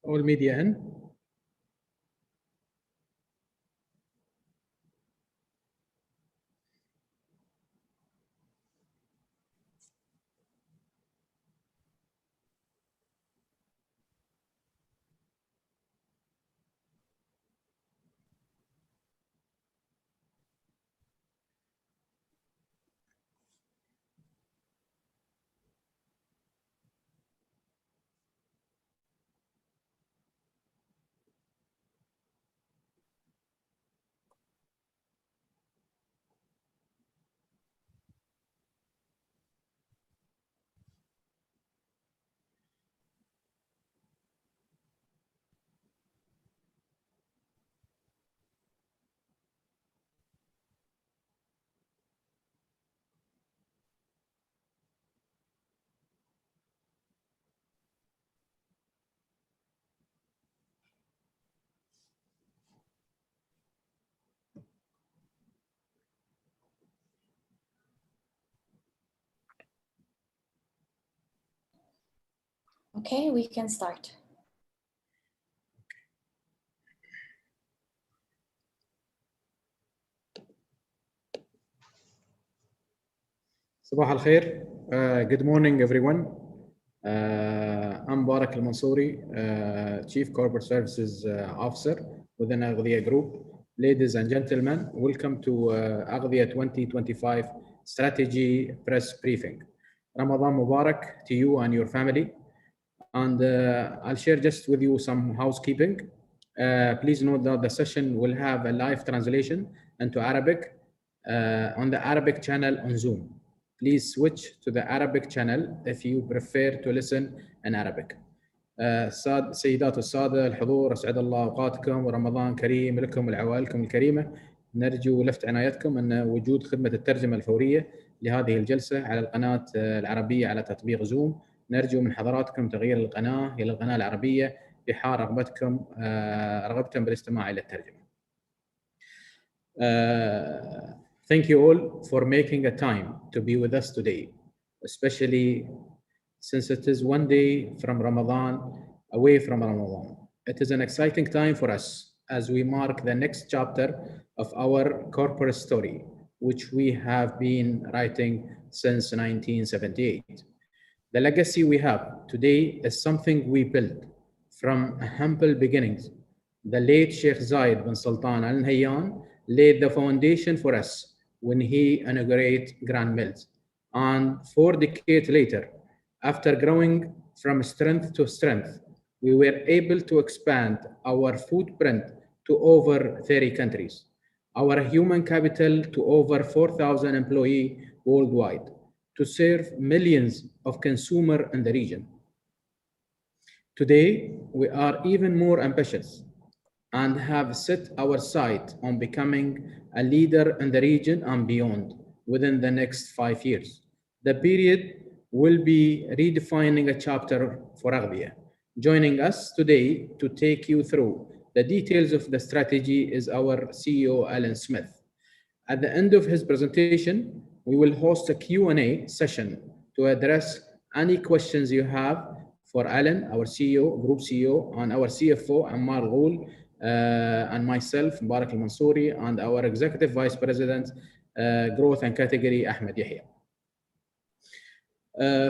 all media in. Okay, we can start. صباح الخير. Good morning, everyone. I'm Barak Al-Mansouri, Chief Corporate Services Officer within Agthia Group. Ladies and gentlemen, welcome to Agthia 2025 Strategy Press Briefing. Ramadan Mubarak to you and your family. And I'll share just with you some housekeeping. Please note that the session will have a live translation into Arabic on the Arabic channel on Zoom. Please switch to the Arabic channel if you prefer to listen in Arabic. سيدات والسادة الحضور، أسعد الله أوقاتكم ورمضان كريم لكم ولعوائلكم الكريمة. نرجو لفت عنايتكم أن وجود خدمة الترجمة الفورية لهذه الجلسة على القناة العربية على تطبيق زوم. نرجو من حضراتكم تغيير القناة إلى القناة العربية في حال رغبتم بالاستماع إلى الترجمة. Thank you all for making a time to be with us today, especially since it is one day from Ramadan, away from Ramadan. It is an exciting time for us as we mark the next chapter of our corporate story, which we have been writing since 1978. The legacy we have today is something we built from humble beginnings. The late Sheikh Zayed bin Sultan Al Nahyan laid the foundation for us when he inaugurated Grand Mills. And 4 decades later, after growing from strength to strength, we were able to expand our footprint to over 30 countries, our human capital to over 4,000 employees worldwide, to serve millions of consumers in the region. Today, we are even more ambitious and have set our sight on becoming a leader in the region and beyond within the next 5 years. The period will be redefining a chapter for Agthia. Joining us today to take you through the details of the strategy is our CEO, Alan Smith. At the end of his presentation, we will host a Q&A session to address any questions you have for Alan, our CEO, Group CEO, and our CFO, Ammar Ghoul, and myself, Barak Al-Mansouri, and our Executive Vice President, Growth and Category, Ahmed Yahya.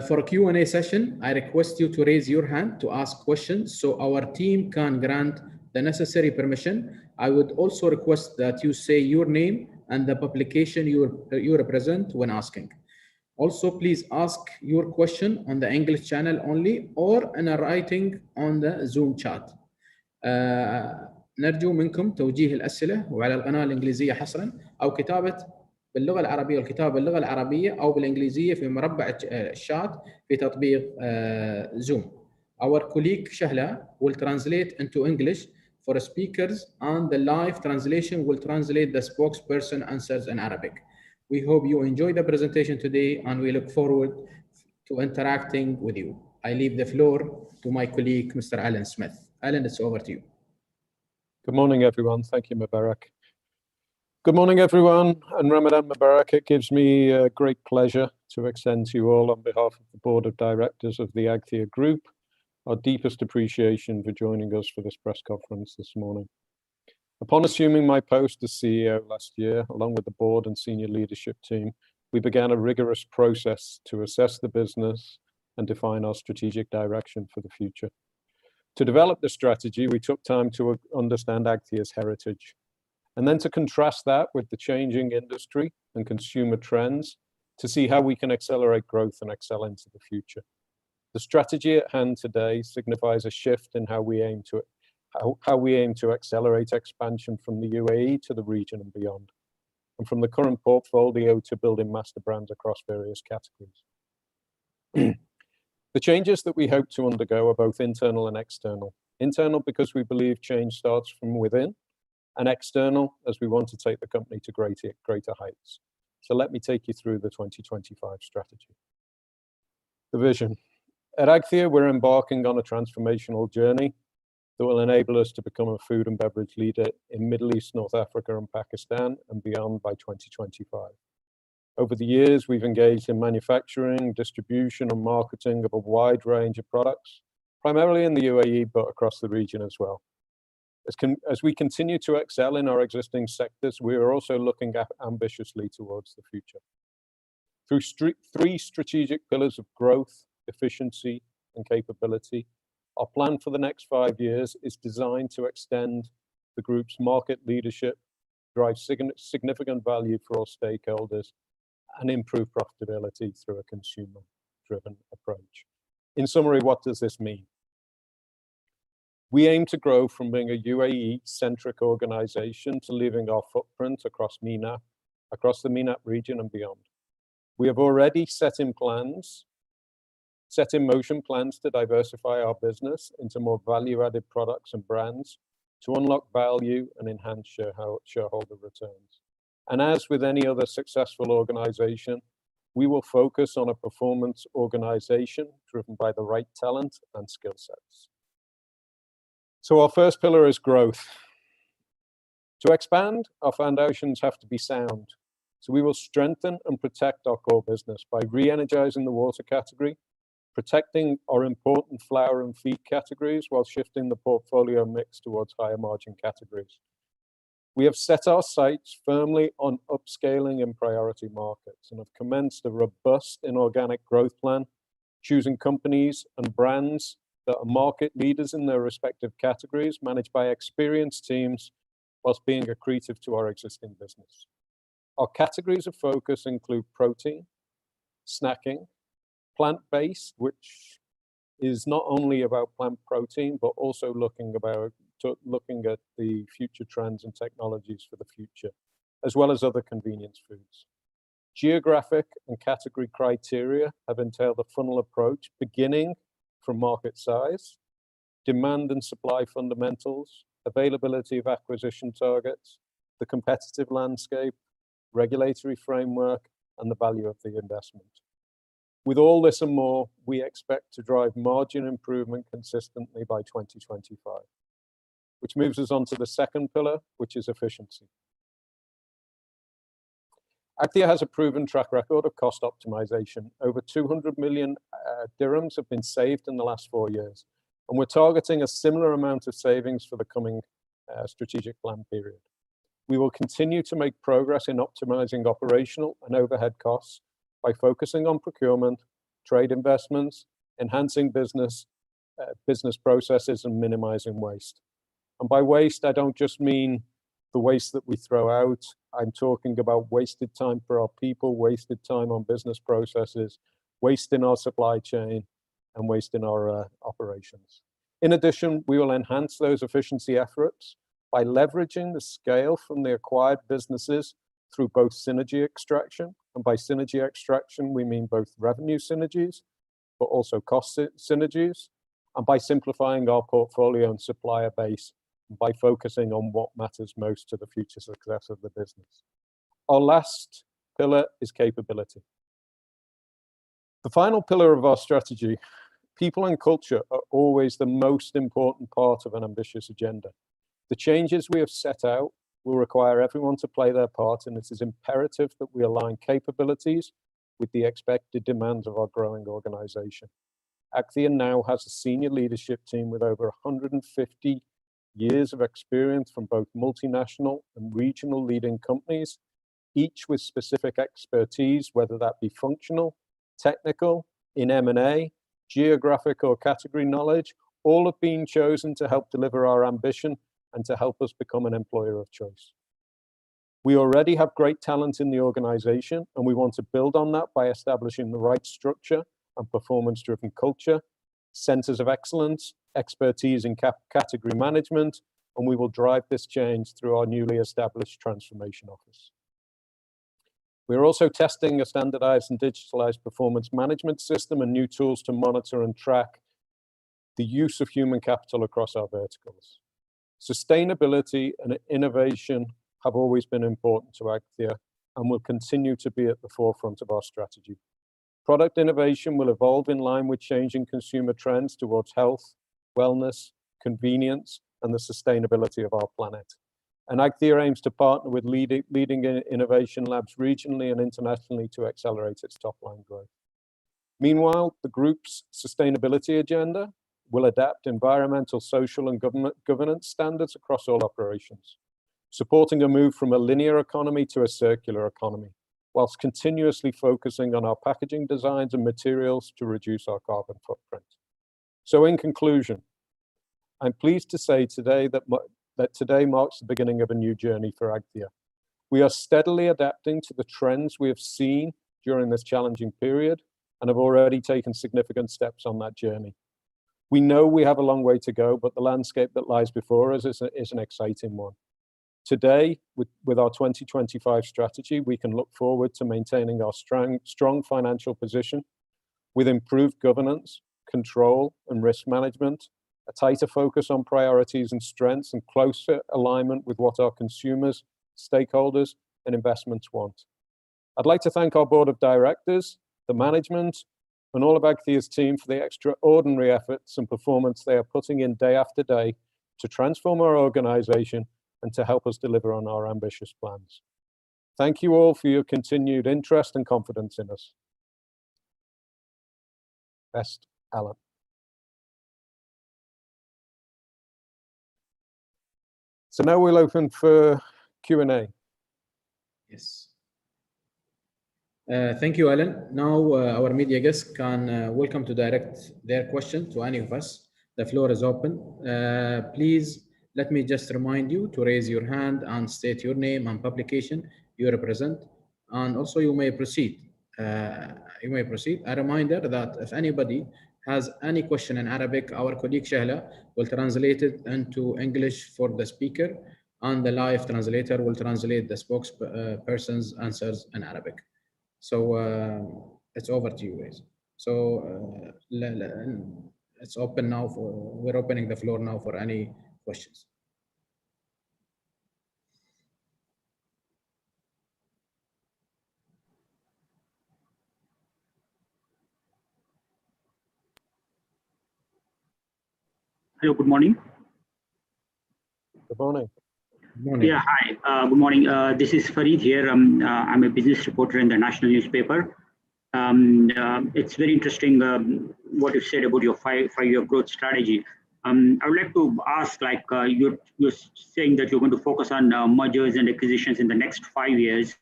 For a Q&A session, I request you to raise your hand to ask questions so our team can grant the necessary permission. I would also request that you say your name and the publication you represent when asking. Also, please ask your question on the English channel only or in a writing on the Zoom chat. نرجو منكم توجيه الأسئلة وعلى القناة الإنجليزية حصرا أو كتابة باللغة العربية والكتابة باللغة العربية أو بالإنجليزية في مربع الشات في تطبيق Zoom. Our colleague Shahla will translate into English for speakers and the live translation will translate the spokesperson answers in Arabic. We hope you enjoy the presentation today and we look forward to interacting with you. I leave the floor to my colleague, Mr. Alan Smith. Alan, it's over to you. Good morning, everyone. Thank you, Mubarak. Good morning, everyone, and Ramadan Mubarak. It gives me great pleasure to extend to you all on behalf of the Board of Directors of the Agthia Group our deepest appreciation for joining us for this press conference this morning. Upon assuming my post as CEO last year, along with the board and senior leadership team, we began a rigorous process to assess the business and define our strategic direction for the future. To develop the strategy, we took time to understand Agthia's heritage, and then to contrast that with the changing industry and consumer trends to see how we can accelerate growth and excel into the future. The strategy at hand today signifies a shift in how we aim to accelerate expansion from the UAE to the region and beyond, and from the current portfolio to building master brands across various categories. The changes that we hope to undergo are both internal and external. Internal because we believe change starts from within, and external as we want to take the company to greater heights. So let me take you through the 2025 strategy. The vision. At Agthia, we're embarking on a transformational journey that will enable us to become a food and beverage leader in Middle East, North Africa, and Pakistan, and beyond by 2025. Over the years, we've engaged in manufacturing, distribution, and marketing of a wide range of products, primarily in the UAE, but across the region as well. As we continue to excel in our existing sectors, we are also looking ambitiously towards the future. Through three strategic pillars of growth, efficiency, and capability, our plan for the next 5 years is designed to extend the group's market leadership, drive significant value for all stakeholders, and improve profitability through a consumer-driven approach. In summary, what does this mean? We aim to grow from being a UAE-centric organization to leaving our footprint across the MENAT region and beyond. We have already set in motion plans to diversify our business into more value-added products and brands to unlock value and enhance shareholder returns. And as with any other successful organization, we will focus on a performance organization driven by the right talent and skill sets. So our first pillar is growth. To expand, our foundations have to be sound. So we will strengthen and protect our core business by re-energizing the water category, protecting our important flour and feed categories while shifting the portfolio mix towards higher margin categories. We have set our sights firmly on upscaling in priority markets and have commenced a robust inorganic growth plan, choosing companies and brands that are market leaders in their respective categories, managed by experienced teams, whilst being accretive to our existing business. Our categories of focus include protein, snacking, plant-based, which is not only about plant protein, but also looking at the future trends and technologies for the future, as well as other convenience foods. Geographic and category criteria have entailed a funnel approach, beginning from market size, demand and supply fundamentals, availability of acquisition targets, the competitive landscape, regulatory framework, and the value of the investment. With all this and more, we expect to drive margin improvement consistently by 2025, which moves us on to the second pillar, which is efficiency. Agthia has a proven track record of cost optimization. Over 200 million dirhams have been saved in the last 4 years, and we're targeting a similar amount of savings for the coming strategic plan period. We will continue to make progress in optimizing operational and overhead costs by focusing on procurement, trade investments, enhancing business processes, and minimizing waste. And by waste, I don't just mean the waste that we throw out. I'm talking about wasted time for our people, wasted time on business processes, waste in our supply chain, and waste in our operations. In addition, we will enhance those efficiency efforts by leveraging the scale from the acquired businesses through both synergy extraction, and by synergy extraction, we mean both revenue synergies, but also cost synergies, and by simplifying our portfolio and supplier base, by focusing on what matters most to the future success of the business. Our last pillar is capability. The final pillar of our strategy, people and culture, are always the most important part of an ambitious agenda. The changes we have set out will require everyone to play their part, and it is imperative that we align capabilities with the expected demands of our growing organization. Agthia now has a senior leadership team with over 150 years of experience from both multinational and regional leading companies, each with specific expertise, whether that be functional, technical, in M&A, geographic or category knowledge, all have been chosen to help deliver our ambition and to help us become an employer of choice. We already have great talent in the organization, and we want to build on that by establishing the right structure and performance-driven culture, centers of excellence, expertise in category management, and we will drive this change through our newly established transformation office. We're also testing a standardized and digitalized performance management system and new tools to monitor and track the use of human capital across our verticals. Sustainability and innovation have always been important to Agthia and will continue to be at the forefront of our strategy. Product innovation will evolve in line with changing consumer trends towards health, wellness, convenience, and the sustainability of our planet. And Agthia aims to partner with leading innovation labs regionally and internationally to accelerate its top-line growth. Meanwhile, the group's sustainability agenda will adapt environmental, social, and governance standards across all operations, supporting a move from a linear economy to a circular economy, whilst continuously focusing on our packaging designs and materials to reduce our carbon footprint. So in conclusion, I'm pleased to say today that today marks the beginning of a new journey for Agthia. We are steadily adapting to the trends we have seen during this challenging period and have already taken significant steps on that journey. We know we have a long way to go, but the landscape that lies before us is an exciting one. Today, with our 2025 strategy, we can look forward to maintaining our strong financial position with improved governance, control, and risk management, a tighter focus on priorities and strengths, and closer alignment with what our consumers, stakeholders, and investments want. I'd like to thank our board of directors, the management, and all of Agthia's team for the extraordinary efforts and performance they are putting in day after day to transform our organization and to help us deliver on our ambitious plans. Thank you all for your continued interest and confidence in us. Best, Alan. So now we'll open for Q&A. Yes. Thank you, Alan. Now our media guests can welcome to direct their question to any of us. The floor is open. Please let me just remind you to raise your hand and state your name and publication you represent, and also you may proceed. A reminder that if anybody has any question in Arabic, our colleague Shahla will translate it into English for the speaker, and the live translator will translate the spokesperson's answers in Arabic. So it's over to you guys. So it's open now we're opening the floor now for any questions. Hello, good morning. Good morning. Good morning. Yeah, hi. Good morning. This is Farid here. I'm a business reporter in the national newspaper. It's very interesting what you said about your five-year growth strategy. I would like to ask, like you're saying that you're going to focus on mergers and acquisitions in the next 5 years.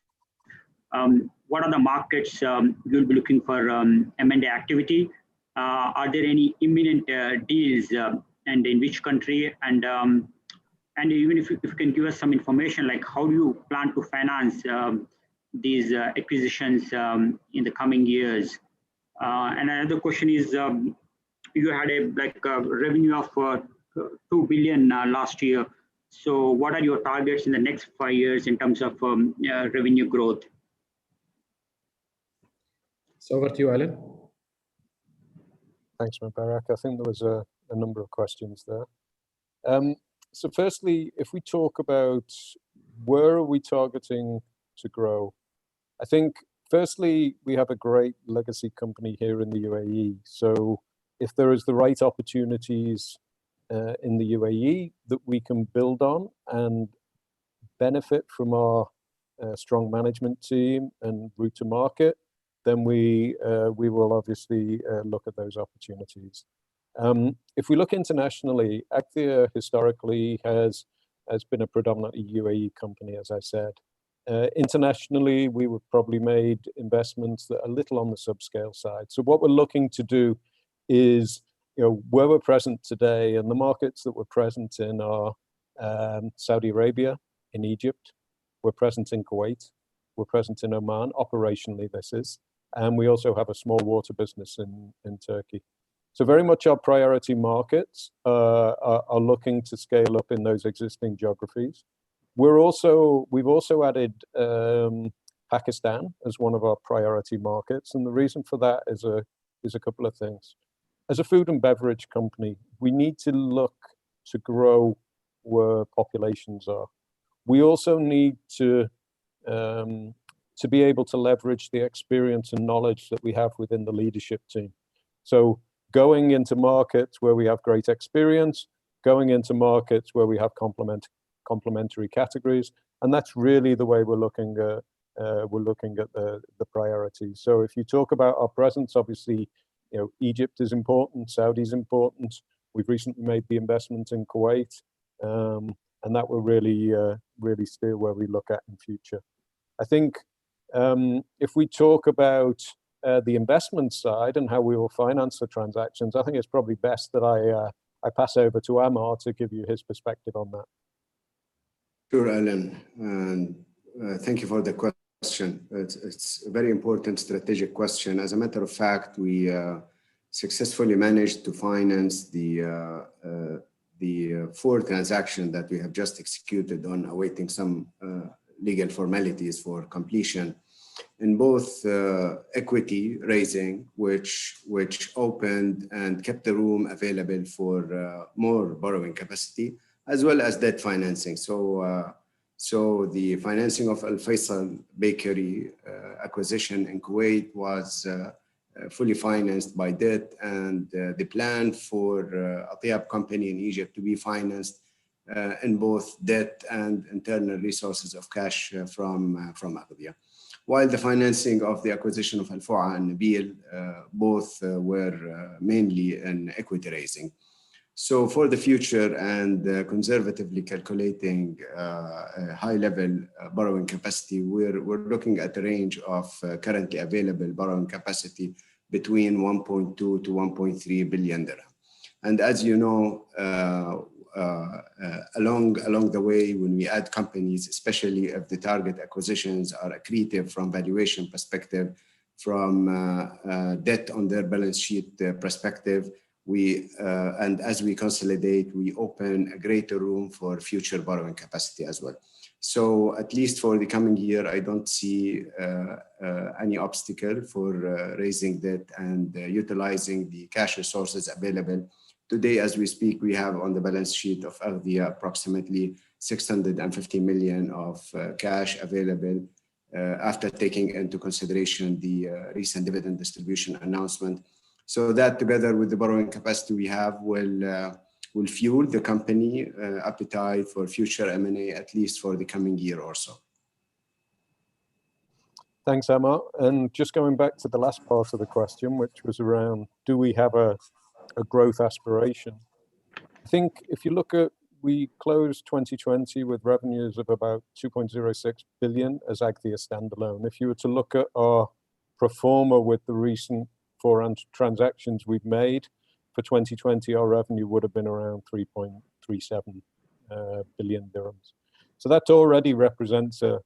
What are the markets you'll be looking for M&A activity? Are there any imminent deals, and in which country? And even if you can give us some information, like how do you plan to finance these acquisitions in the coming years? And another question is, you had a revenue of 2 billion last year. So what are your targets in the next 5 years in terms of revenue growth? So over to you, Alan. Thanks, Mubarak. I think there was a number of questions there. So firstly, if we talk about where are we targeting to grow, I think firstly, we have a great legacy company here in the UAE. So if there is the right opportunities in the UAE that we can build on and benefit from our strong management team and route to market, then we will obviously look at those opportunities. If we look internationally, Agthia historically has been a predominantly UAE company, as I said. Internationally, we would probably made investments that are a little on the subscale side. So what we're looking to do is, where we're present today, and the markets that we're present in are Saudi Arabia, in Egypt, we're present in Kuwait, we're present in Oman, operationally this is, and we also have a small water business in Turkey. So very much our priority markets are looking to scale up in those existing geographies. We've also added Pakistan as one of our priority markets, and the reason for that is a couple of things. As a food and beverage company, we need to look to grow where populations are. We also need to be able to leverage the experience and knowledge that we have within the leadership team. So going into markets where we have great experience, going into markets where we have complementary categories, and that's really the way we're looking at the priorities. So if you talk about our presence, obviously, Egypt is important, Saudi is important. We've recently made the investment in Kuwait, and that will really steer where we look at in future. I think if we talk about the investment side and how we will finance the transactions, I think it's probably best that I pass over to Ammar to give you his perspective on that. Sure, Alan, and thank you for the question. It's a very important strategic question. As a matter of fact, we successfully managed to finance the 4 transactions that we have just executed on, awaiting some legal formalities for completion, in both equity raising, which opened and kept the room available for more borrowing capacity, as well as debt financing. So the financing of Al Faisal Bakery acquisition in Kuwait was fully financed by debt, and the plan for Agthia company in Egypt to be financed in both debt and internal resources of cash from Agthia. While the financing of the acquisition of Al Fu'a and Nabil, both were mainly in equity raising. So for the future, and conservatively calculating a high-level borrowing capacity, we're looking at a range of currently available borrowing capacity between 1.2 to 1.3 billion dirham. And as you know, along the way, when we add companies, especially if the target acquisitions are accretive from valuation perspective, from debt on their balance sheet perspective, and as we consolidate, we open a greater room for future borrowing capacity as well. So at least for the coming year, I don't see any obstacle for raising debt and utilizing the cash resources available. Today, as we speak, we have on the balance sheet of Agthia approximately 650 million of cash available after taking into consideration the recent dividend distribution announcement. So that, together with the borrowing capacity we have, will fuel the company appetite for future M&A, at least for the coming year or so. Thanks, Ammar. And just going back to the last part of the question, which was around, do we have a growth aspiration? I think if you look at, we closed 2020 with revenues of about 2.06 billion as Agthia standalone. If you were to look at our pro forma with the recent 4 transactions we've made for 2020, our revenue would have been around 3.37 billion dirhams. So that already represents a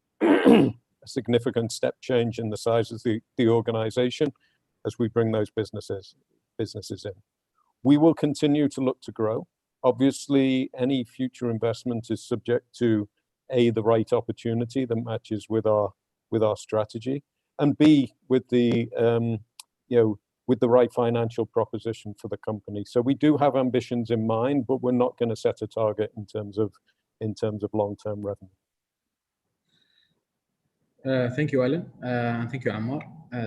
significant step change in the size of the organization as we bring those businesses in. We will continue to look to grow. Obviously, any future investment is subject to A, the right opportunity that matches with our strategy, and B, with the with the right financial proposition for the company. So we do have ambitions in mind, but we're not going to set a target in terms of long-term revenue. Thank you, Alan. Thank you, Ammar.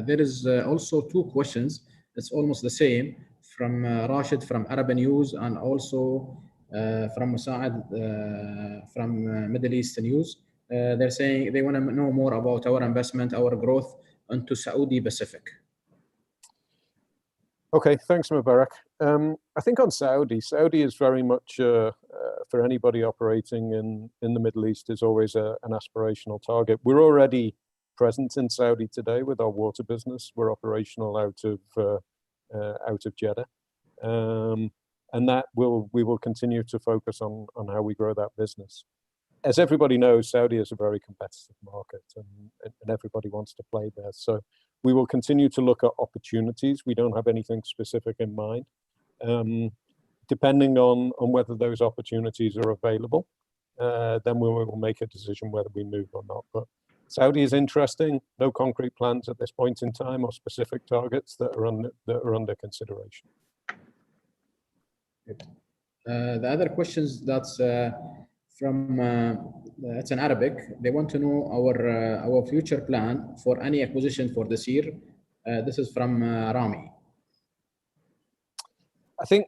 There is also 2 questions. It's almost the same from Rashid from Arab News, and also from Musa'ad from Middle East News. They're saying they want to know more about our investment, our growth into Saudi Pacific? Okay, thanks, Mubarak. I think on Saudi is very much, for anybody operating in the Middle East, is always an aspirational target. We're already present in Saudi today with our water business. We're operational out of Jeddah. And that we will continue to focus on how we grow that business. As everybody knows, Saudi is a very competitive market, and everybody wants to play there. So we will continue to look at opportunities. We don't have anything specific in mind. Depending on whether those opportunities are available, then we will make a decision whether we move or not. But Saudi is interesting. No concrete plans at this point in time or specific targets that are under consideration. The other questions that's from it's in Arabic. They want to know our future plan for any acquisition for this year. This is from Rami. I think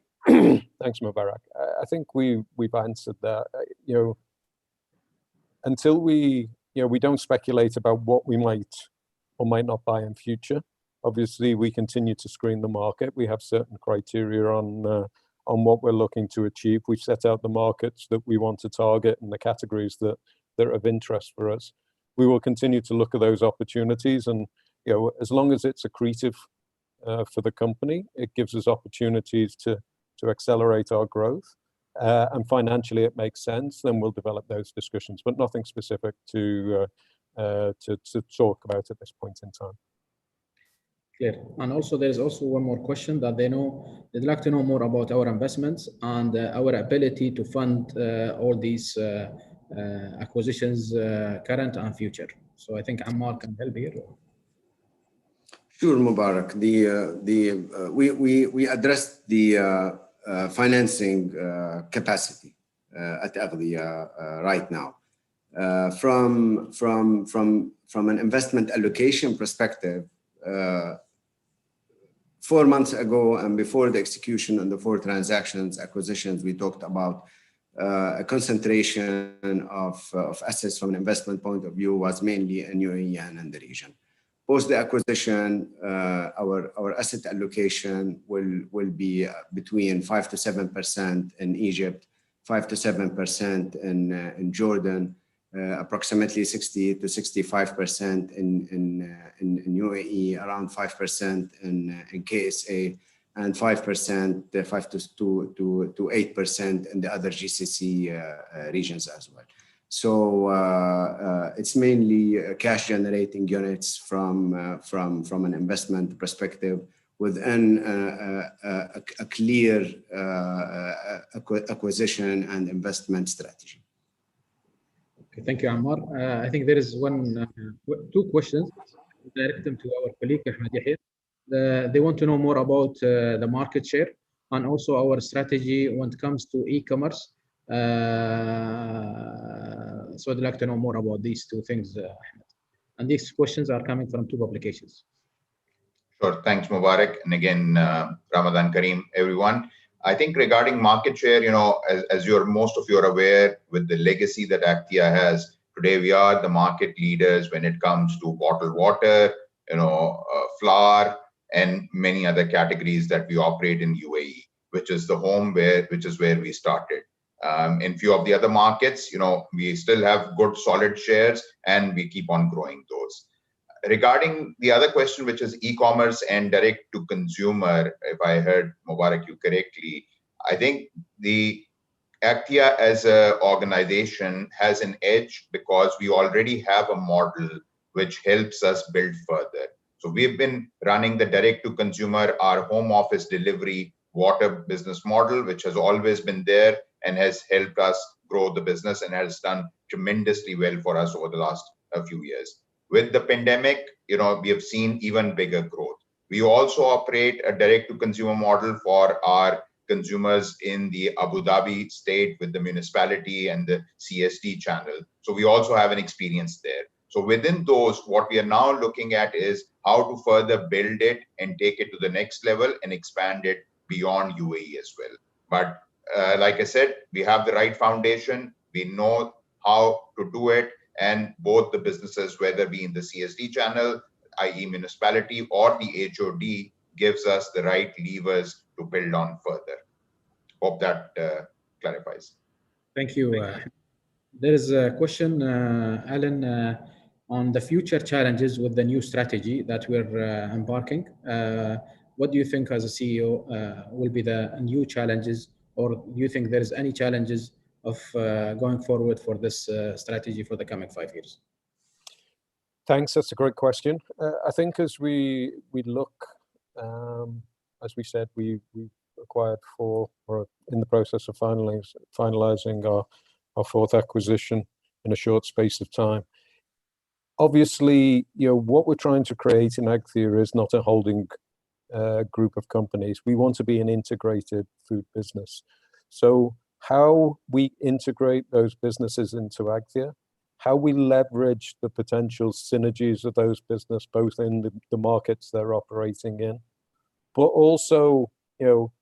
thanks, Mubarak. I think we've answered that. Until we don't speculate about what we might or might not buy in future. Obviously, we continue to screen the market. We have certain criteria on what we're looking to achieve. We've set out the markets that we want to target and the categories that are of interest for us. We will continue to look at those opportunities, and as long as it's accretive for the company, it gives us opportunities to accelerate our growth, and financially it makes sense, then we'll develop those discussions, but nothing specific to talk about at this point in time. Clear. And also there's also one more question that they'd like to know more about our investments and our ability to fund all these acquisitions, current and future. So I think Ammar can help here. Sure, Mubarak. We addressed the financing capacity at Agthia right now. From an investment allocation perspective, 4 months ago and before the execution on the 4 acquisitions, we talked about a concentration of assets from an investment point of view was mainly in UAE and in the region. Post the acquisition, our asset allocation will be between 5 to 7% in Egypt, 5 to 7% in Jordan, approximately 60 to 65% in UAE, around 5% in KSA, and 5%, 5 to 8% in the other GCC regions as well. So it's mainly cash generating units from an investment perspective within a clear acquisition and investment strategy. Okay, thank you, Ammar. I think there is 2 questions. Direct them to our colleague Ahmed Yahid. They want to know more about the market share and also our strategy when it comes to e-commerce. So I'd like to know more about these 2 things, Ahmed. And these questions are coming from 2 publications. Sure, thanks, Mubarak. And again, Ramadan Kareem, everyone. I think regarding market share, as most of you are aware, with the legacy that Agthia has, today we are the market leaders when it comes to bottled water, flour, and many other categories that we operate in UAE, which is the home which is where we started. In few of the other markets, we still have good solid shares and we keep on growing those. Regarding the other question, which is e-commerce and direct to consumer, if I heard Mubarak you correctly, I think the Agthia as an organization has an edge because we already have a model which helps us build further. So we've been running the direct to consumer, our home office delivery water business model, which has always been there and has helped us grow the business and has done tremendously well for us over the last few years. With the pandemic, we have seen even bigger growth. We also operate a direct to consumer model for our consumers in the Abu Dhabi state with the municipality and the CSD channel. So we also have an experience there. So within those, what we are now looking at is how to further build it and take it to the next level and expand it beyond UAE as well. But like I said, we have the right foundation. We know how to do it. And both the businesses, whether be in the CSD channel, i.e. municipality or the HOD, gives us the right levers to build on further. Hope that clarifies. Thank you. There is a question, Alan, on the future challenges with the new strategy that we're embarking. What do you think as a CEO will be the new challenges, or do you think there is any challenges of going forward for this strategy for the coming 5 years? Thanks, that's a great question. I think as we look, as we said, we acquired 4, or in the process of finalizing our 4th acquisition in a short space of time. Obviously, what we're trying to create in Agthia is not a holding group of companies. We want to be an integrated food business. So how we integrate those businesses into Agthia, how we leverage the potential synergies of those businesses, both in the markets they're operating in, but also,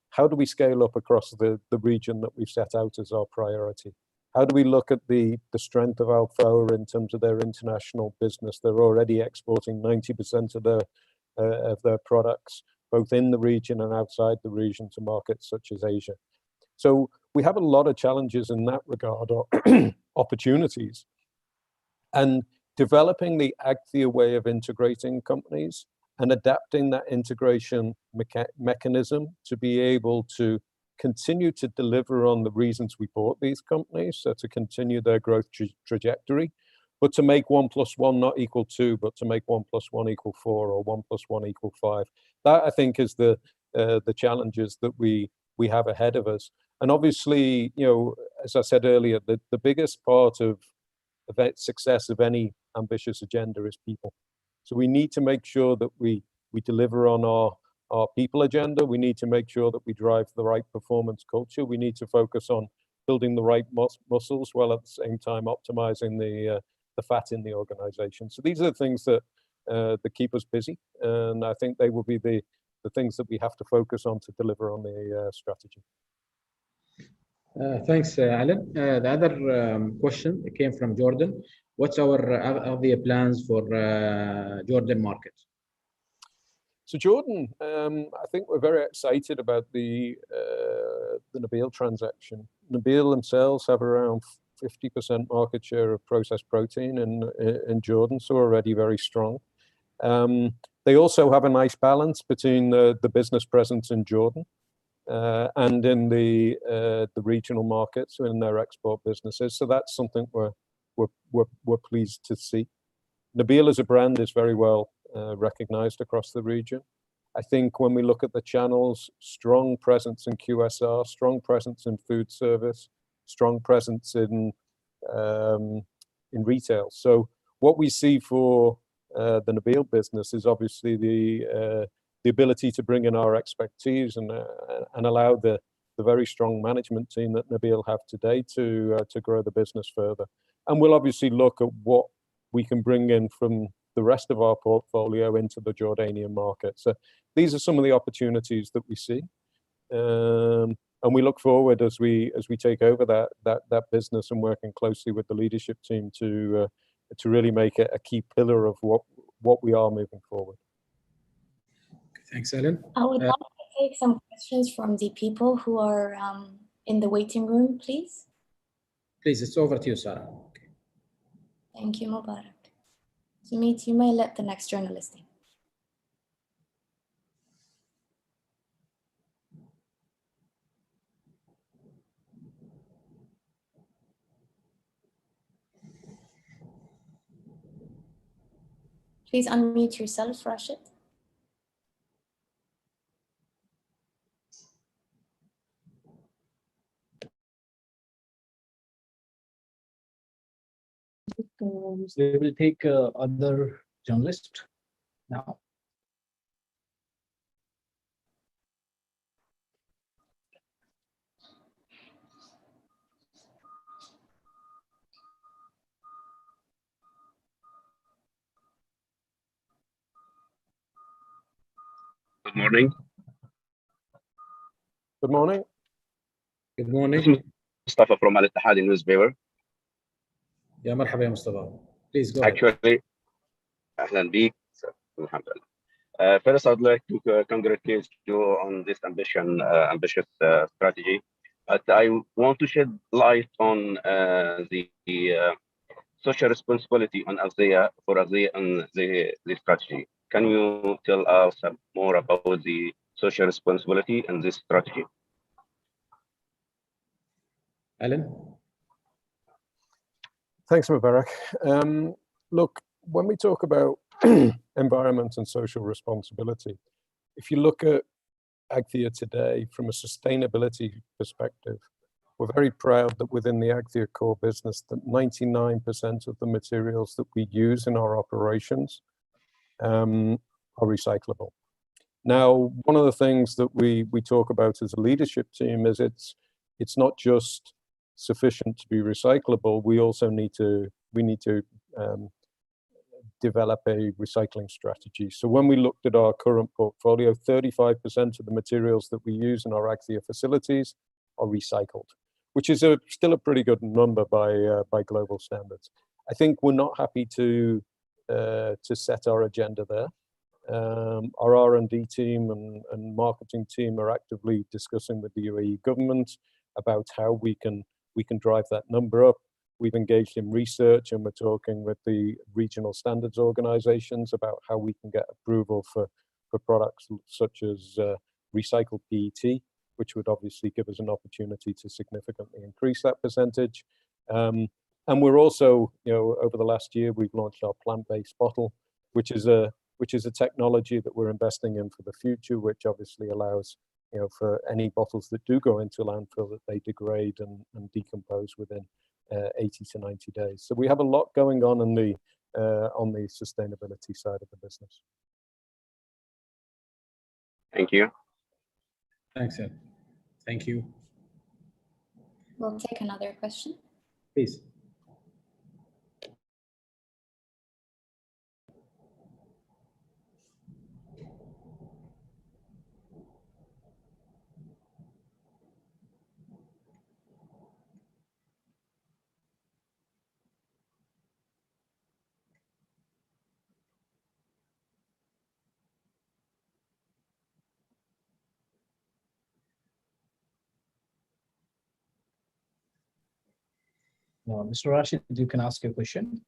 how do we scale up across the region that we've set out as our priority? How do we look at the strength of Alpha in terms of their international business? They're already exporting 90% of their products, both in the region and outside the region, to markets such as Asia. So we have a lot of challenges in that regard, or opportunities. And developing the Agthia way of integrating companies and adapting that integration mechanism to be able to continue to deliver on the reasons we bought these companies, so to continue their growth trajectory, but to make 1 + 1 not equal 2, but to make 1 + 1 = 4, or 1 + 1 = 5. That, I think, is the challenges that we have ahead of us. And obviously, as I said earlier, the biggest part of success of any ambitious agenda is people. So we need to make sure that we deliver on our people agenda. We need to make sure that we drive the right performance culture. We need to focus on building the right muscles, while at the same time optimizing the fat in the organization. So these are the things that keep us busy, and I think they will be the things that we have to focus on to deliver on the strategy. Thanks, Alan. The other question came from Jordan. What's our plans for Jordan market? So Jordan, I think we're very excited about the Nabil transaction. Nabil themselves have around 50% market share of processed protein in Jordan, so already very strong. They also have a nice balance between the business presence in Jordan and in the regional markets in their export businesses. So that's something we're pleased to see. Nabil as a brand is very well recognized across the region. I think when we look at the channels, strong presence in QSR, strong presence in food service, strong presence in retail. So what we see for the Nabil business is obviously the ability to bring in our expertise and allow the very strong management team that Nabil have today to grow the business further. And we'll obviously look at what we can bring in from the rest of our portfolio into the Jordanian market. So these are some of the opportunities that we see. And we look forward as we take over that business and working closely with the leadership team to really make it a key pillar of what we are moving forward. Thanks, Alan. I would like to take some questions from the people who are in the waiting room, please. Please, it's over to you, Sarah. Okay. Thank you, Mubarak. Sumit, you may let the next journalist in. Please unmute yourself, Rashid. They will take other journalists now. Good morning. Good morning. Good morning. Mustafa from Al Ittihadi newspaper. يا مرحبا يا مصطفى. Please go ahead. Actually, أهلا بيك. Alhamdulillah. First, I'd like to congratulate you on this ambitious strategy. But I want to shed light on the social responsibility on Agthia and the strategy. Can you tell us more about the social responsibility and this strategy? Alan? Thanks, Mubarak. Look, when we talk about environment and social responsibility, if you look at Agthia today from a sustainability perspective, we're very proud that within the Agthia core business, that 99% of the materials that we use in our operations are recyclable. Now, one of the things that we talk about as a leadership team is it's not just sufficient to be recyclable. We also need to develop a recycling strategy. So when we looked at our current portfolio, 35% of the materials that we use in our Agthia facilities are recycled, which is still a pretty good number by global standards. I think we're not happy to set our agenda there. Our R&D team and marketing team are actively discussing with the UAE government about how we can drive that number up. We've engaged in research and we're talking with the regional standards organizations about how we can get approval for products such as recycled PET, which would obviously give us an opportunity to significantly increase that percentage. And we're also, over the last year, we've launched our plant-based bottle, which is a technology that we're investing in for the future, which obviously allows, for any bottles that do go into landfill, that they degrade and decompose within 80 to 90 days. So we have a lot going on the sustainability side of the business. Thank you. Thanks, Ed. Thank you. We'll take another question. Please. Mr. Rashid, you can ask your question.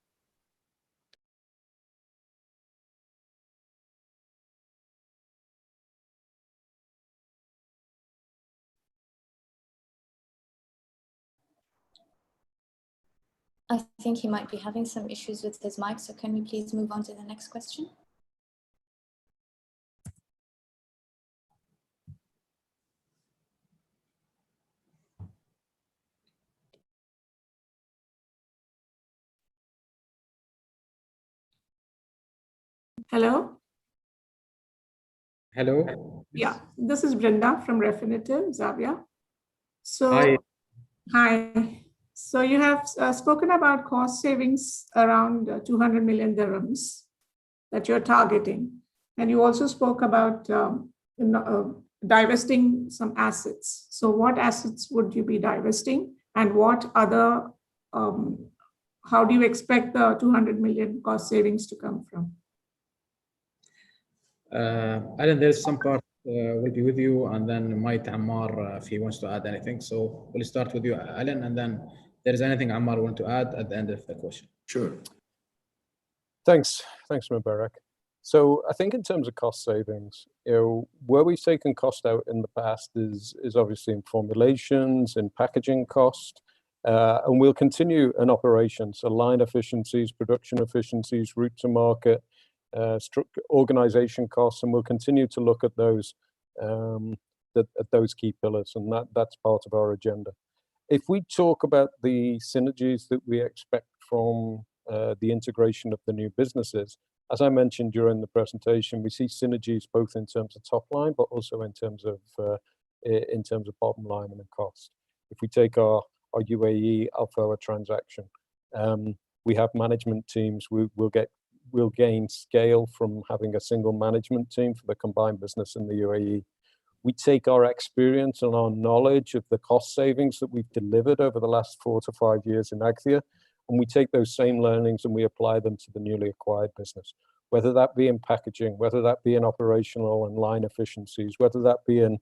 I think he might be having some issues with his mic, so can we please move on to the next question? Hello. Hello. Yeah, this is Brenda from Refinitiv, Zavia. So, Hi. Hi. So you have spoken about cost savings around 200 million dirhams that you're targeting. And you also spoke about divesting some assets. So what assets would you be divesting, and what other, how do you expect the 200 million cost savings to come from? Alan, there's some part will be with you, and then might Ammar if he wants to add anything. So we'll start with you, Alan, and then if there's anything Ammar want to add at the end of the question. Sure. Thanks, Mubarak. So I think in terms of cost savings, where we've taken cost out in the past is obviously in formulations, in packaging cost, and we'll continue in operations, so line efficiencies, production efficiencies, route to market, organization costs, and we'll continue to look at those key pillars, and that's part of our agenda. If we talk about the synergies that we expect from the integration of the new businesses, as I mentioned during the presentation, we see synergies both in terms of top line, but also in terms of bottom line and cost. If we take our UAE Alpha transaction, we have management teams. We'll gain scale from having a single management team for the combined business in the UAE. We take our experience and our knowledge of the cost savings that we've delivered over the last 4 to 5 years in Agthia, and we take those same learnings and we apply them to the newly acquired business, whether that be in packaging, whether that be in operational and line efficiencies, whether that be in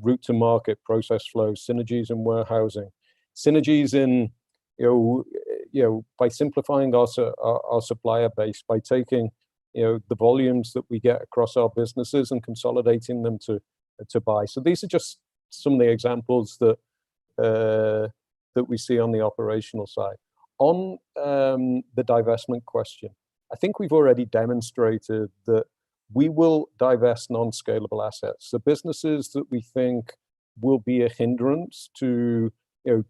route to market, process flows, synergies in warehousing, synergies in, by simplifying our supplier base, by taking, the volumes that we get across our businesses and consolidating them to buy. So these are just some of the examples that we see on the operational side. On the divestment question, I think we've already demonstrated that we will divest non-scalable assets. The businesses that we think will be a hindrance to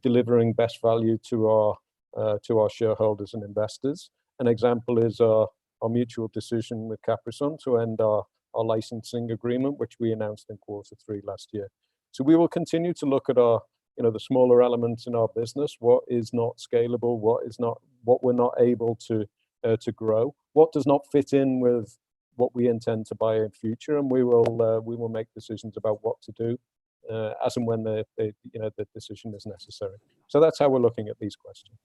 delivering best value to our shareholders and investors. An example is our mutual decision with Capri-Sun to end our licensing agreement, which we announced in Q3 last year. So we will continue to look at our, the smaller elements in our business, what is not scalable, what we're not able to grow, what does not fit in with what we intend to buy in future, and we will make decisions about what to do as and when the decision is necessary. So that's how we're looking at these questions.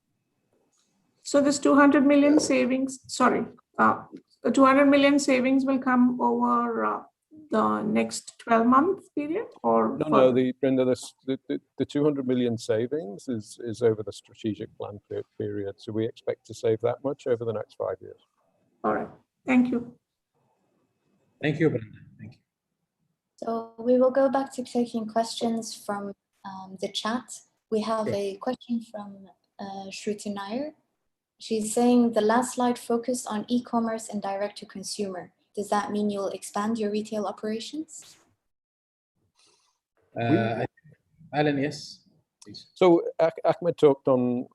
So this 200 million savings, the 200 million savings will come over the next 12-month period, or no, the 200 million savings is over the strategic plan period. So we expect to save that much over the next 5 years. All right, thank you. Thank you, Brenda. Thank you. So we will go back to taking questions from the chat. We have a question from Shruti Nair. She's saying the last slide focused on e-commerce and direct to consumer. Does that mean you'll expand your retail operations? Alan, yes, please. So Ahmed talked on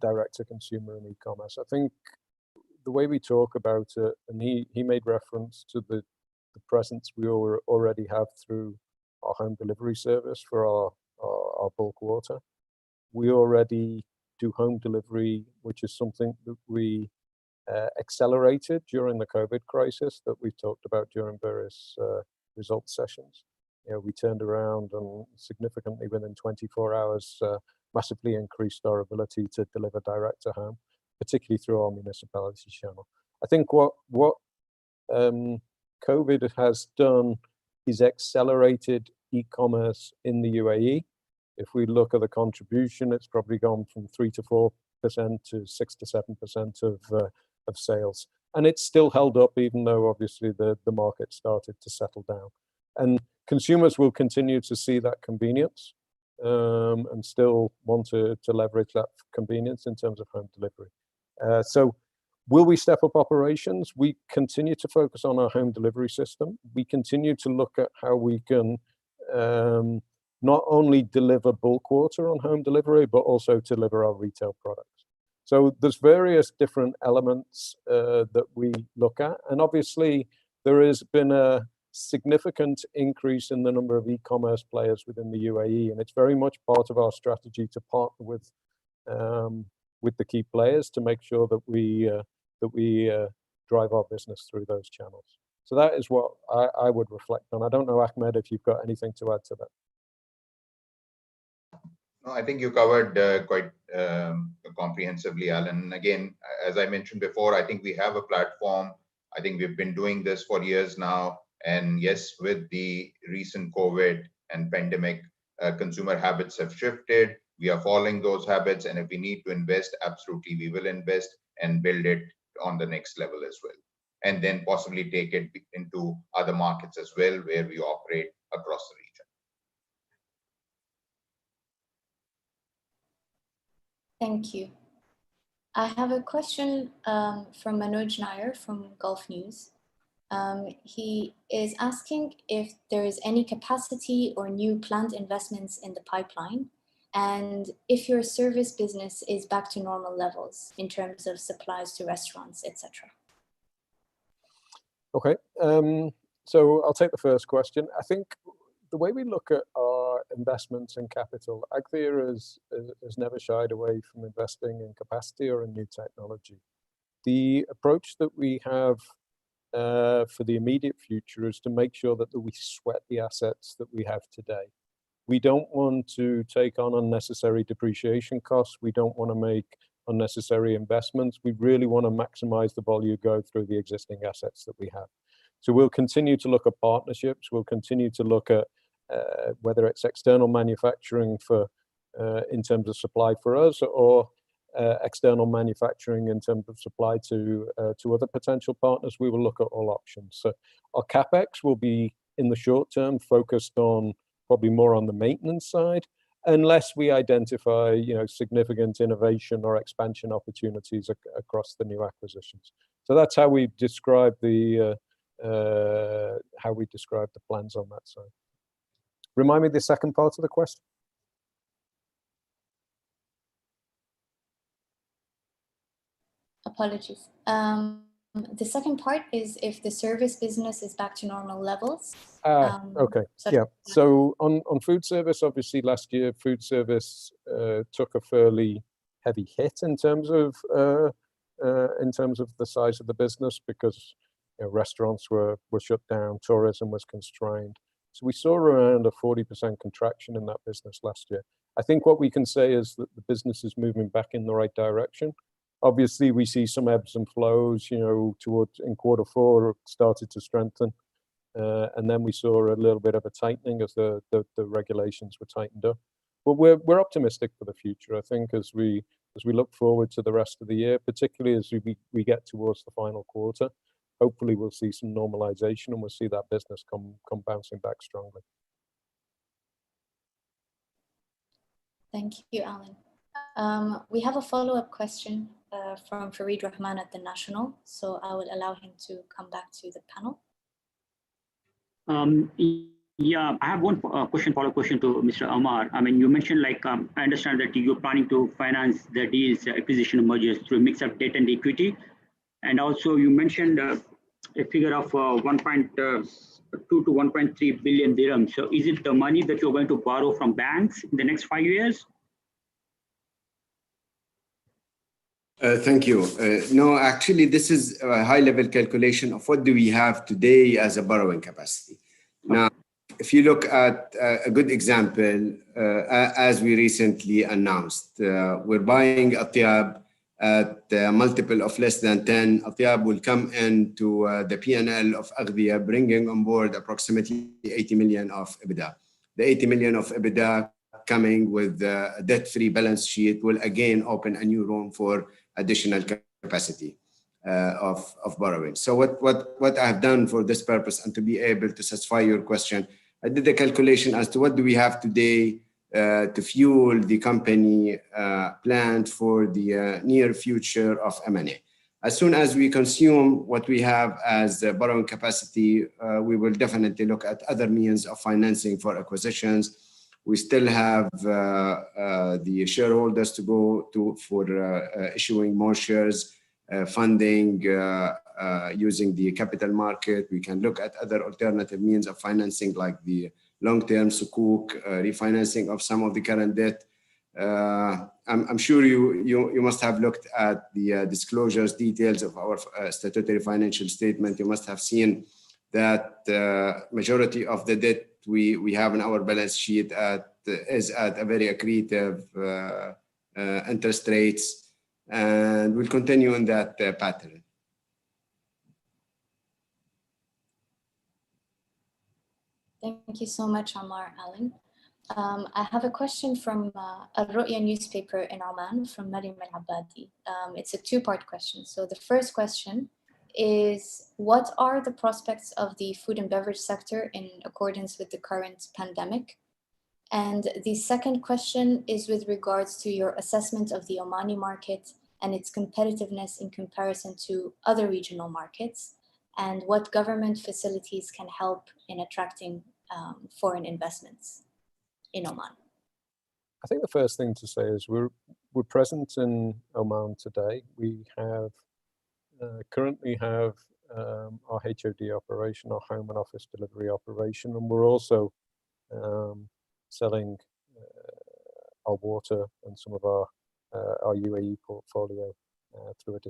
direct to consumer and e-commerce. I think the way we talk about it, and he made reference to the presence we already have through our home delivery service for our bulk water. We already do home delivery, which is something that we accelerated during the COVID crisis that we've talked about during various results sessions. We turned around and significantly within 24 hours massively increased our ability to deliver direct to home, particularly through our municipality channel. I think what COVID has done is accelerated e-commerce in the UAE. If we look at the contribution, it's probably gone from 3 to 4% to 6 to 7% of sales. And it's still held up, even though obviously the market started to settle down. And consumers will continue to see that convenience and still want to leverage that convenience in terms of home delivery. So will we step up operations? We continue to focus on our home delivery system. We continue to look at how we can not only deliver bulk water on home delivery, but also deliver our retail products. So there's various different elements that we look at. And obviously there has been a significant increase in the number of e-commerce players within the UAE. And it's very much part of our strategy to partner with the key players to make sure that we drive our business through those channels. So that is what I would reflect on. I don't know, Ahmed, if you've got anything to add to that. No, I think you covered quite comprehensively, Alan. Again, as I mentioned before, I think we have a platform. I think we've been doing this for years now. And yes, with the recent COVID and pandemic, consumer habits have shifted. We are following those habits. And if we need to invest, absolutely, we will invest and build it on the next level as well. And then possibly take it into other markets as well, where we operate across the region. Thank you. I have a question from Manoj Nair from Gulf News. He is asking if there is any capacity or new planned investments in the pipeline, and if your service business is back to normal levels in terms of supplies to restaurants, etc. Okay, so I'll take the first question. I think the way we look at our investments in capital, Agthia has never shied away from investing in capacity or in new technology. The approach that we have for the immediate future is to make sure that we sweat the assets that we have today. We don't want to take on unnecessary depreciation costs. We don't want to make unnecessary investments. We really want to maximize the volume growth through the existing assets that we have. So we'll continue to look at partnerships. We'll continue to look at whether it's external manufacturing for in terms of supply for us, or external manufacturing in terms of supply to other potential partners. We will look at all options. So our capex will be in the short term focused on probably more on the maintenance side, unless we identify, significant innovation or expansion opportunities across the new acquisitions. So that's how we describe the plans on that side. Remind me the second part of the question. Apologies. The second part is if the service business is back to normal levels. Okay. Yeah. So on food service, obviously last year food service took a fairly heavy hit in terms of the size of the business, because restaurants were shut down, tourism was constrained. So we saw around a 40% contraction in that business last year. I think what we can say is that the business is moving back in the right direction. Obviously, we see some ebbs and flows, towards in Q4 it started to strengthen. And then we saw a little bit of a tightening as the regulations were tightened up. But we're optimistic for the future. I think as we look forward to the rest of the year, particularly as we get towards the final quarter, hopefully we'll see some normalization and we'll see that business come bouncing back strongly. Thank you, Alan. We have a follow-up question from Farid Rahman at the National, so I will allow him to come back to the panel. Yeah, I have one follow-up question to Mr. Omar. I mean, you mentioned, I understand that you're planning to finance the deals, acquisition and mergers through a mix of debt and equity. And also you mentioned a figure of 1.2 to 1.3 billion dirhams. So is it the money that you're going to borrow from banks in the next 5 years? Thank you. No, actually, this is a high-level calculation of what do we have today as a borrowing capacity. Now, if you look at a good example, as we recently announced, we're buying Agthia at a multiple of less than 10. Agthia will come into the P&L of Agthia, bringing on board approximately 80 million of EBITDA. The 80 million of EBITDA coming with a debt-free balance sheet will again open a new room for additional capacity of borrowing. So what I've done for this purpose and to be able to satisfy your question, I did the calculation as to what do we have today to fuel the company planned for the near future of M&A. As soon as we consume what we have as borrowing capacity, we will definitely look at other means of financing for acquisitions. We still have the shareholders to go to for issuing more shares, funding using the capital market. We can look at other alternative means of financing, like the long-term sukuk, refinancing of some of the current debt. I'm sure you must have looked at the disclosures details of our statutory financial statement. You must have seen that majority of the debt we have in our balance sheet is at a very accretive interest rates, and we'll continue in that pattern. Thank you so much, Omar, Alan. I have a question from Al-Ru'ya newspaper in Oman from Maryam Al-Abadi. It's a two-part question. So the first question is, what are the prospects of the food and beverage sector in accordance with the current pandemic? And the second question is with regards to your assessment of the Omani market and its competitiveness in comparison to other regional markets, and what government facilities can help in attracting foreign investments in Oman. I think the first thing to say is we're present in Oman today. We have currently have our HOD operation, our home and office delivery operation, and we're also selling our water and some of our UAE portfolio through a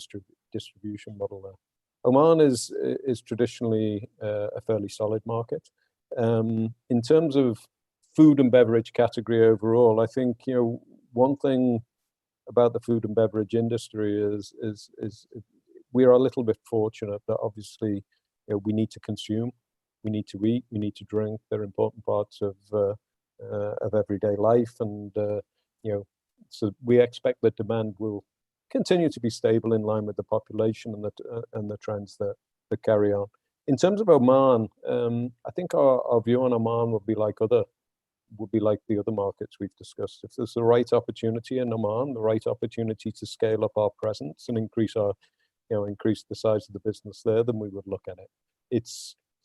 distribution model there. Oman is traditionally a fairly solid market. In terms of food and beverage category overall, I think one thing about the food and beverage industry is we are a little bit fortunate that obviously we need to consume, we need to eat, we need to drink. They're important parts of everyday life, and so we expect that demand will continue to be stable in line with the population and the trends that carry on. In terms of Oman, I think our view on Oman would be like the other markets we've discussed. If there's the right opportunity in Oman, the right opportunity to scale up our presence and increase the size of the business there, then we would look at it.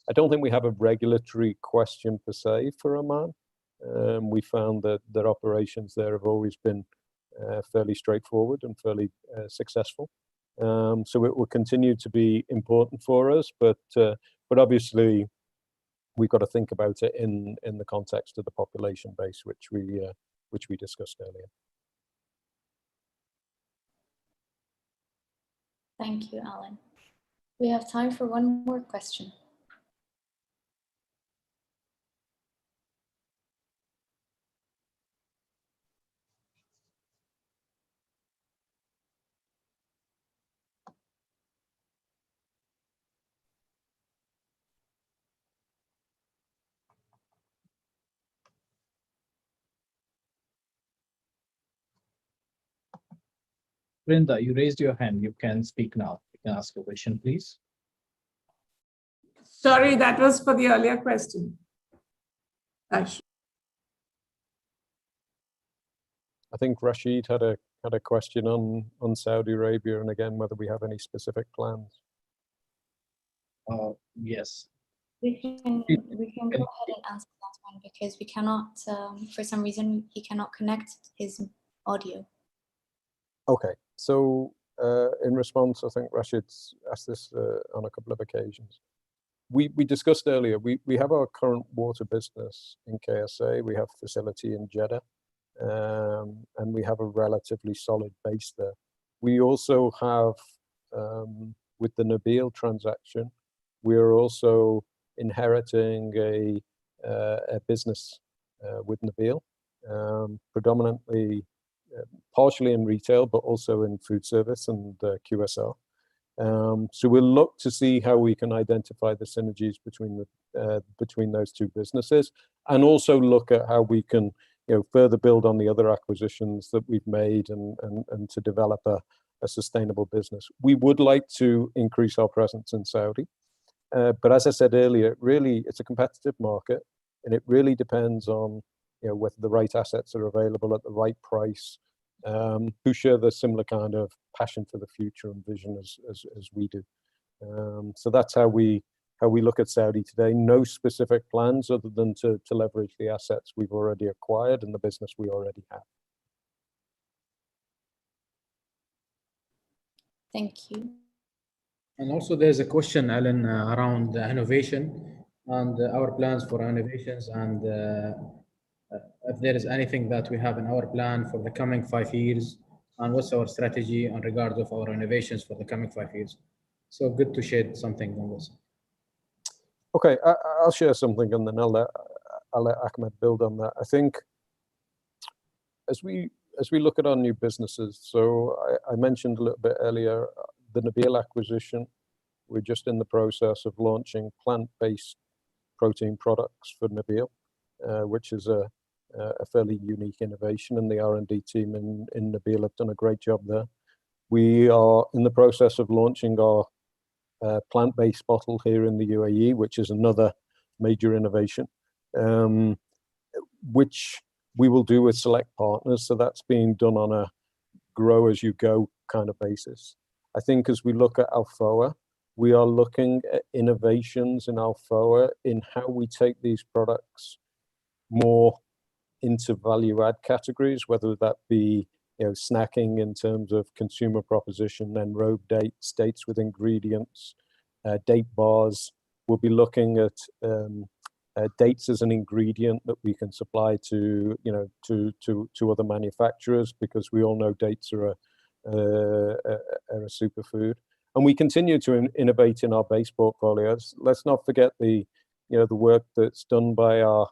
I don't think we have a regulatory question per se for Oman. We found that their operations there have always been fairly straightforward and fairly successful. So it will continue to be important for us, but obviously we've got to think about it in the context of the population base, which we discussed earlier. Thank you, Alan. We have time for one more question. Brinda, you raised your hand. You can speak now. You can ask a question, please. Sorry, that was for the earlier question. Ash. I think Rashid had a question on Saudi Arabia, and again whether we have any specific plans. Yes. We can go ahead and answer that one because we cannot, for some reason, he cannot connect his audio. Okay, so in response, I think Rashid's asked this on a couple of occasions. We discussed earlier, we have our current water business in KSA, we have facility in Jeddah, and we have a relatively solid base there. We also have, with the Nabil transaction, we are also inheriting a business with Nabil, predominantly, partially in retail, but also in food service and QSR. So we'll look to see how we can identify the synergies between those two businesses, and also look at how we can further build on the other acquisitions that we've made and to develop a sustainable business. We would like to increase our presence in Saudi, but as I said earlier, really it's a competitive market, and it really depends on whether the right assets are available at the right price, who share the similar kind of passion for the future and vision as we do. So that's how we look at Saudi today. No specific plans other than to leverage the assets we've already acquired and the business we already have. Thank you. And also there's a question, Alan, around innovation and our plans for innovations, and if there is anything that we have in our plan for the coming 5 years, and what's our strategy in regards of our innovations for the coming 5 years. So good to shed something on this. Okay, I'll share something and then I'll let Ahmed build on that. I think as we look at our new businesses, so I mentioned a little bit earlier, the Nabil acquisition, we're just in the process of launching plant-based protein products for Nabil, which is a fairly unique innovation, and the R&D team in Nabil have done a great job there. We are in the process of launching our plant-based bottle here in the UAE, which is another major innovation, which we will do with select partners. So that's being done on a grow-as-you-go kind of basis. I think as we look at Alfoa, we are looking at innovations in Alfoa in how we take these products more into value-add categories, whether that be snacking in terms of consumer proposition, then rogue dates with ingredients, date bars. We'll be looking at dates as an ingredient that we can supply to other manufacturers, because we all know dates are a superfood. And we continue to innovate in our base portfolios. Let's not forget the work that's done by our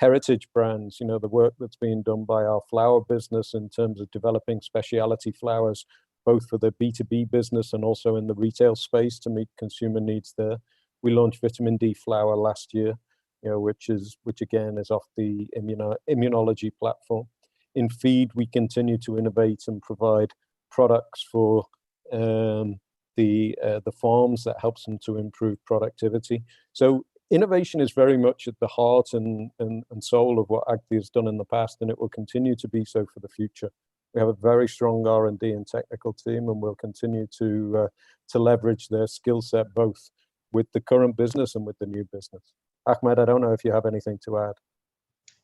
heritage brands, you know, the work that's being done by our flower business in terms of developing specialty flowers, both for the B2B business and also in the retail space to meet consumer needs there. We launched vitamin D flower last year, you know, which again is off the immunology platform. In feed, we continue to innovate and provide products for the farms that helps them to improve productivity. So innovation is very much at the heart and soul of what Agthia has done in the past, and it will continue to be so for the future. We have a very strong R&D and technical team, and we'll continue to leverage their skill set both with the current business and with the new business. Ahmed, I don't know if you have anything to add.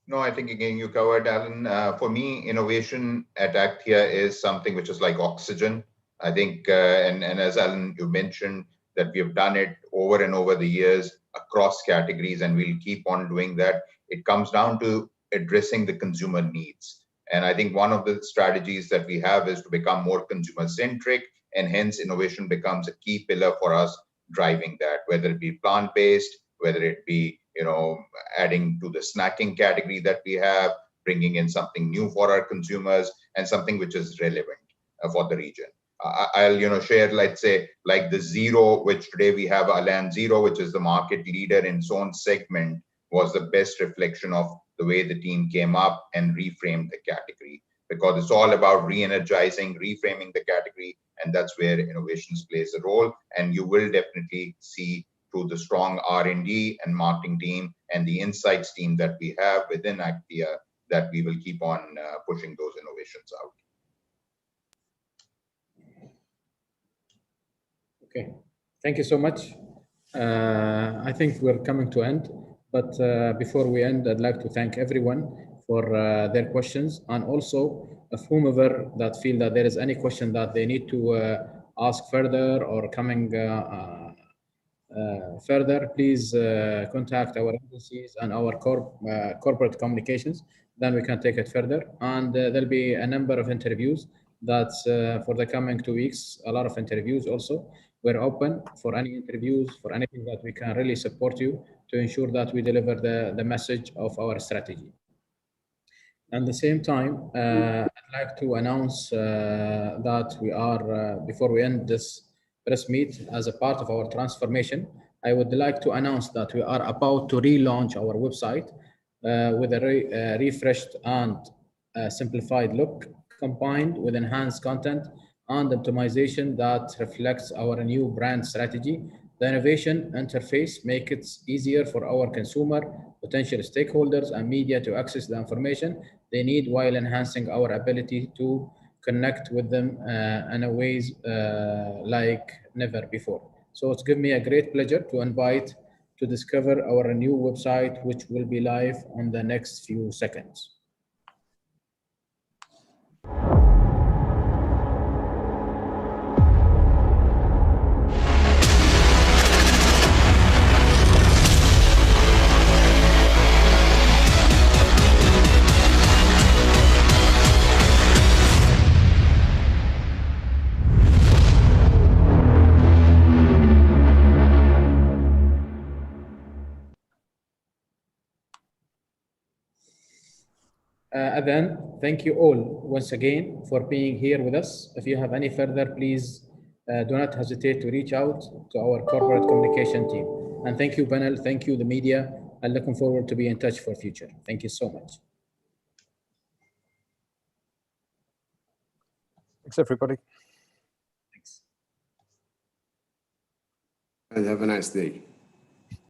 No, I think again you covered, Alan. For me, innovation at Agthia is something which is like oxygen. I think, and as Alan, you mentioned that we have done it over and over the years across categories, and we'll keep on doing that. It comes down to addressing the consumer needs. And I think one of the strategies that we have is to become more consumer centric, and hence innovation becomes a key pillar for us driving that, whether it be plant-based, whether it be, you know, adding to the snacking category that we have, bringing in something new for our consumers and something which is relevant for the region. I'll, you know, share, let's say, like the Zero, which today we have Alan Zero, which is the market leader in its own segment, was the best reflection of the way the team came up and reframed the category, because it's all about re-energizing, reframing the category, and that's where innovations plays a role. And you will definitely see through the strong R&D and marketing team and the insights team that we have within Agthia that we will keep on pushing those innovations out. Okay, thank you so much. I think we're coming to end, but before we end, I'd like to thank everyone for their questions, and also of whomever that feel that there is any question that they need to ask further or coming further, please contact our agencies and our corporate communications. Then we can take it further. And there'll be a number of interviews that's for the coming 2 weeks, a lot of interviews also. We're open for any interviews, for anything that we can really support you to ensure that we deliver the message of our strategy. At the same time, I'd like to announce that we are, before we end this press meet, as a part of our transformation, I would like to announce that we are about to relaunch our website with a refreshed and simplified look, combined with enhanced content and optimization that reflects our new brand strategy. The innovation interface makes it easier for our consumer, potential stakeholders, and media to access the information they need, while enhancing our ability to connect with them in a ways like never before. So it's given me a great pleasure to invite to discover our new website, which will be live on the next few seconds. Then, thank you all once again for being here with us. If you have any further, please do not hesitate to reach out to our corporate communication team. And thank you, panel. Thank you, the media. I'm looking forward to be in touch for future. Thank you so much. Thanks, everybody. Thanks. And have a nice day.